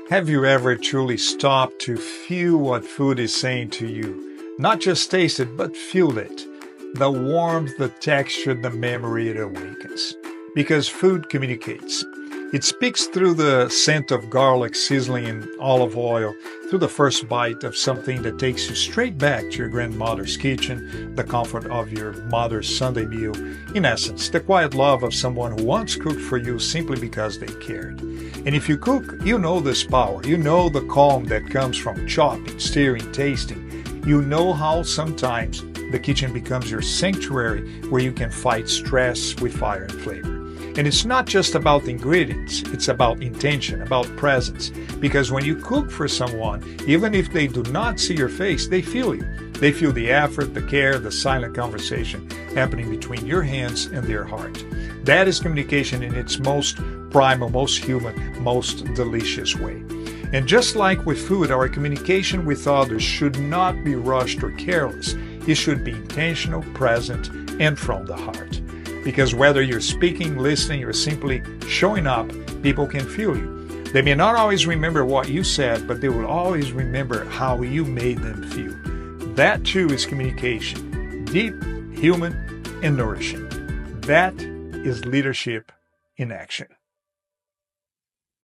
Have you ever truly stopped to feel what food is saying to you? Not just taste it, but feel it. The warmth, the texture, the memory it awakens. Because food communicates. It speaks through the scent of garlic sizzling in olive oil, through the first bite of something that takes you straight back to your grandmother's kitchen, the comfort of your mother's Sunday meal. In essence, the quiet love of someone who once cooked for you simply because they cared. And if you cook, you know this power. You know the calm that comes from chopping, stirring, tasting. You know how sometimes the kitchen becomes your sanctuary where you can fight stress with fire and flavor. And it's not just about the ingredients, it's about intention, about presence. Because when you cook for someone, even if they do not see your face, they feel you. They feel the effort, the care, the silent conversation happening between your hands and their heart. That is communication in its most primal, most human, most delicious way. And just like with food, our communication with others should not be rushed or careless. It should be intentional, present, and from the heart. Because whether you're speaking, listening, or simply showing up, people can feel you. They may not always remember what you said, but they will always remember how you made them feel. That too is communication, deep, human, and nourishing. That is leadership in action.